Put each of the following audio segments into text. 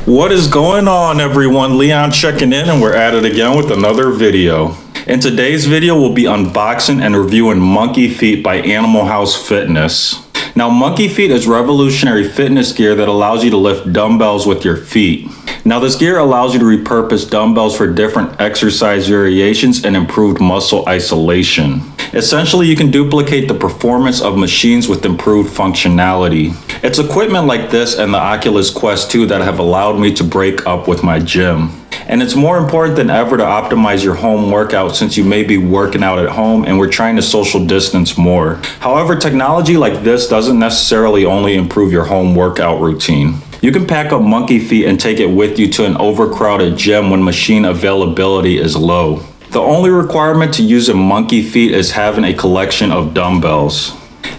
What is going on, everyone? Leon checking in, and we're at it again with another video. In today's video, we'll be unboxing and reviewing MonkeyFeet by Animal House Fitness. Now, MonkeyFeet is revolutionary fitness gear that allows you to lift dumbbells with your feet. Now, this gear allows you to repurpose dumbbells for different exercise variations and improved muscle isolation. Essentially, you can duplicate the performance of machines with improved functionality. It's equipment like this and the Oculus Quest 2 that have allowed me to break up with my gym. And it's more important than ever to optimize your home workout since you may be working out at home and we're trying to social distance more. However, technology like this doesn't necessarily only improve your home workout routine. You can pack up MonkeyFeet and take it with you to an overcrowded gym when machine availability is low. The only requirement to use a MonkeyFeet is having a collection of dumbbells.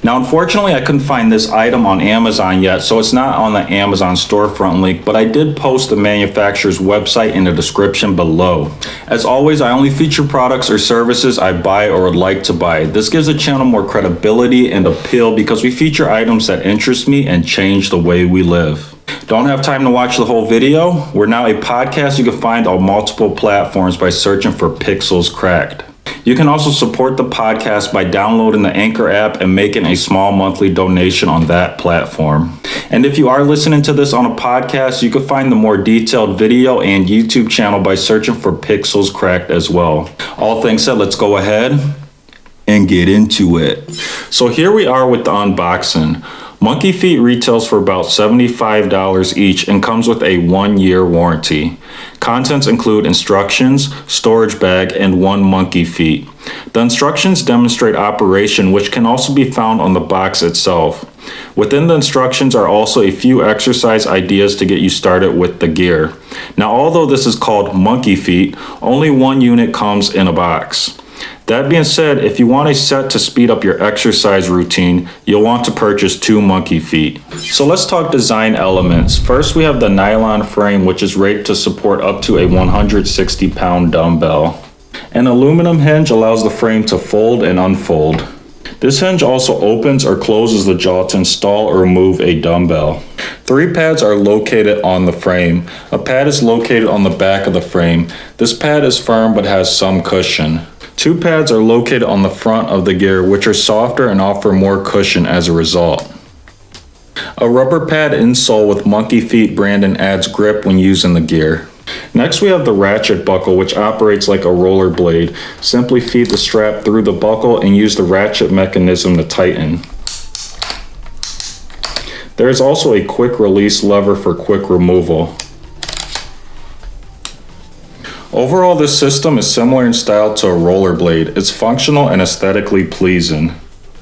Now, unfortunately, I couldn't find this item on Amazon yet, so it's not on the Amazon storefront link, but I did post the manufacturer's website in the description below. As always, I only feature products or services I buy or would like to buy. This gives the channel more credibility and appeal because we feature items that interest me and change the way we live. Don't have time to watch the whole video? We're now a podcast you can find on multiple platforms by searching for Pixels Cracked. You can also support the podcast by downloading the Anchor app and making a small monthly donation on that platform. And if you are listening to this on a podcast, you can find the more detailed video and YouTube channel by searching for Pixels Cracked as well. All things said, let's go ahead and get into it. So here we are with the unboxing. MonkeyFeet retails for about $75 each and comes with a 1-year warranty. Contents include instructions, storage bag, and 1 MonkeyFeet. The instructions demonstrate operation, which can also be found on the box itself. Within the instructions are also a few exercise ideas to get you started with the gear. Now, although this is called MonkeyFeet, only 1 unit comes in a box. That being said, if you want a set to speed up your exercise routine, you'll want to purchase 2 MonkeyFeet. So let's talk design elements. First, we have the nylon frame, which is rated to support up to a 160-pound dumbbell. An aluminum hinge allows the frame to fold and unfold. This hinge also opens or closes the jaw to install or remove a dumbbell. 3 pads are located on the frame. A pad is located on the back of the frame. This pad is firm but has some cushion. 2 pads are located on the front of the gear, which are softer and offer more cushion as a result. A rubber pad insole with MonkeyFeet branding adds grip when using the gear. Next, we have the ratchet buckle, which operates like a roller blade. Simply feed the strap through the buckle and use the ratchet mechanism to tighten. There is also a quick release lever for quick removal. Overall, this system is similar in style to a rollerblade. It's functional and aesthetically pleasing.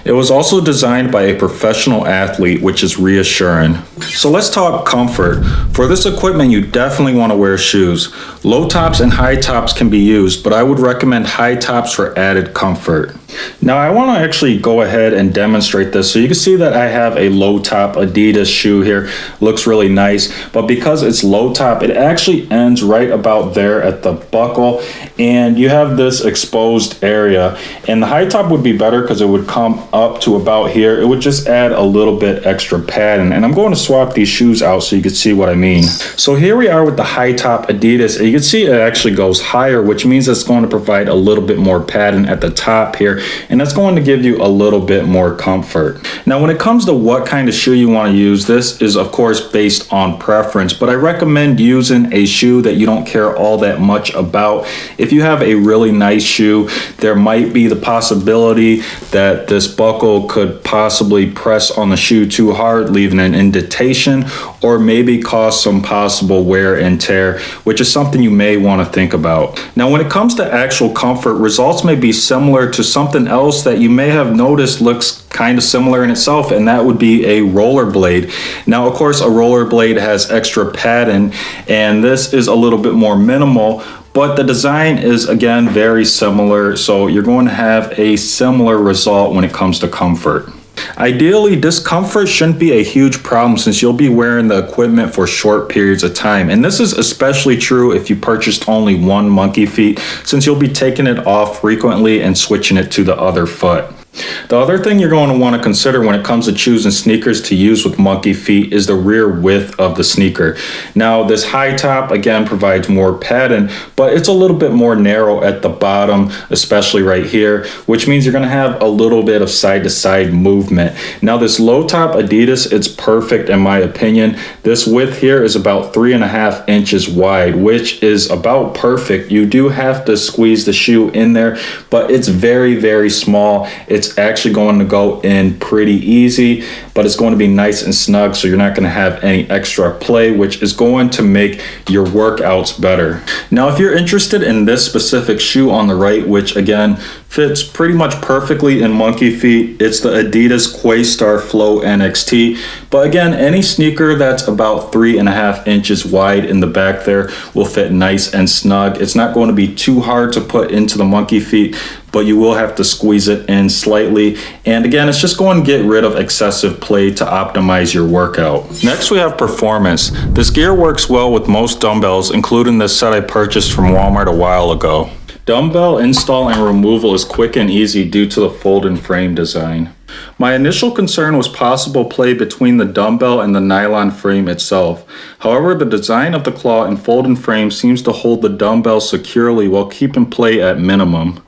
It was also designed by a professional athlete, which is reassuring. So let's talk comfort. For this equipment, you definitely want to wear shoes. Low tops and high tops can be used, but I would recommend high tops for added comfort. Now, I want to actually go ahead and demonstrate this. So you can see that I have a low top Adidas shoe here. Looks really nice, but because it's low top, it actually ends right about there at the buckle, and you have this exposed area. And the high top would be better because it would come up to about here. It would just add a little bit extra padding, and I'm going to swap these shoes out so you can see what I mean. So here we are with the high top Adidas, and you can see it actually goes higher, which means it's going to provide a little bit more padding at the top here, and that's going to give you a little bit more comfort. Now, when it comes to what kind of shoe you want to use, this is of course based on preference, but I recommend using a shoe that you don't care all that much about. If you have a really nice shoe, there might be the possibility that this buckle could possibly press on the shoe too hard, leaving an indentation, or maybe cause some possible wear and tear, which is something you may want to think about. Now, when it comes to actual comfort, results may be similar to something else that you may have noticed looks kind of similar in itself, and that would be a rollerblade. Now, of course, a rollerblade has extra padding, and this is a little bit more minimal, but the design is again very similar, so you're going to have a similar result when it comes to comfort. Ideally, discomfort shouldn't be a huge problem since you'll be wearing the equipment for short periods of time. And this is especially true if you purchased only one MonkeyFeet, since you'll be taking it off frequently and switching it to the other foot. The other thing you're going to want to consider when it comes to choosing sneakers to use with MonkeyFeet is the rear width of the sneaker. Now, this high top, again, provides more padding, but it's a little bit more narrow at the bottom, especially right here, which means you're going to have a little bit of side-to-side movement. Now, this low top Adidas, it's perfect in my opinion. This width here is about 3.5 inches wide, which is about perfect. You do have to squeeze the shoe in there, but it's very, very small. It's actually going to go in pretty easy, but it's going to be nice and snug, so you're not going to have any extra play, which is going to make your workouts better. Now, if you're interested in this specific shoe on the right, which again fits pretty much perfectly in MonkeyFeet, it's the Adidas Quastar Flow NXT. But again, any sneaker that's about 3.5 inches wide in the back there will fit nice and snug. It's not going to be too hard to put into the MonkeyFeet, but you will have to squeeze it in slightly. And again, it's just going to get rid of excessive play to optimize your workout. Next, we have performance. This gear works well with most dumbbells, including this set I purchased from Walmart a while ago. Dumbbell install and removal is quick and easy due to the fold-in frame design. My initial concern was possible play between the dumbbell and the nylon frame itself. However, the design of the claw and fold-in frame seems to hold the dumbbell securely while keeping play at minimum.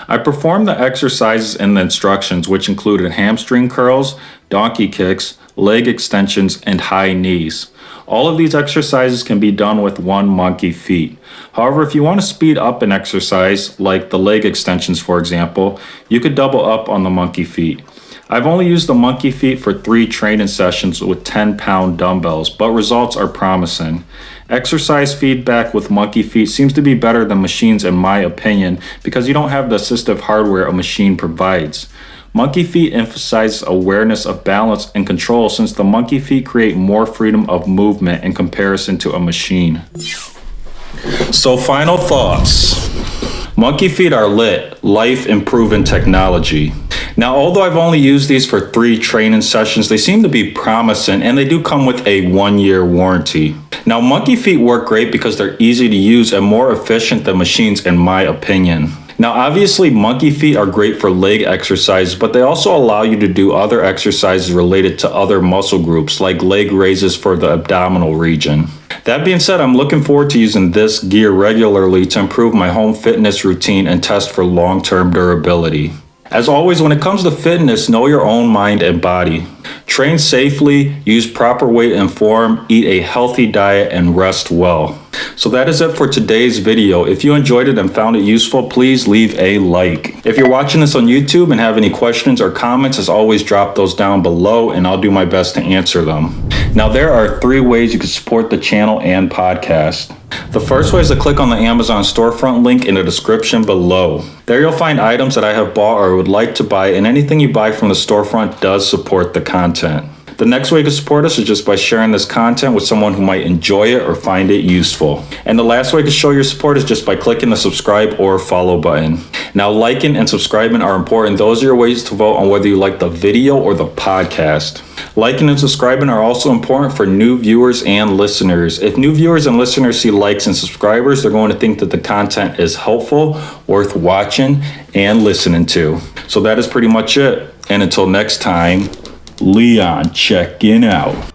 I performed the exercises and the instructions, which included hamstring curls, donkey kicks, leg extensions, and high knees. All of these exercises can be done with one MonkeyFeet. However, if you want to speed up an exercise, like the leg extensions for example, you could double up on the MonkeyFeet. I've only used the MonkeyFeet for 3 training sessions with 10-pound dumbbells, but results are promising. Exercise feedback with MonkeyFeet seems to be better than machines in my opinion because you don't have the assistive hardware a machine provides. MonkeyFeet emphasizes awareness of balance and control since the MonkeyFeet create more freedom of movement in comparison to a machine. So final thoughts. MonkeyFeet are lit, life-improving technology. Now, although I've only used these for 3 training sessions, they seem to be promising and they do come with a 1-year warranty. Now, MonkeyFeet work great because they're easy to use and more efficient than machines in my opinion. Now, obviously, MonkeyFeet are great for leg exercises, but they also allow you to do other exercises related to other muscle groups, like leg raises for the abdominal region. That being said, I'm looking forward to using this gear regularly to improve my home fitness routine and test for long-term durability. As always, when it comes to fitness, know your own mind and body. Train safely, use proper weight and form, eat a healthy diet, and rest well. So that is it for today's video. If you enjoyed it and found it useful, please leave a like. If you're watching this on YouTube and have any questions or comments, as always, drop those down below and I'll do my best to answer them. Now, there are 3 ways you can support the channel and podcast. The first way is to click on the Amazon storefront link in the description below. There you'll find items that I have bought or would like to buy, and anything you buy from the storefront does support the content. The next way to support us is just by sharing this content with someone who might enjoy it or find it useful. And the last way to show your support is just by clicking the subscribe or follow button. Now, liking and subscribing are important. Those are your ways to vote on whether you like the video or the podcast. Liking and subscribing are also important for new viewers and listeners. If new viewers and listeners see likes and subscribers, they're going to think that the content is helpful, worth watching, and listening to. So that is pretty much it. And until next time, Leon checking out.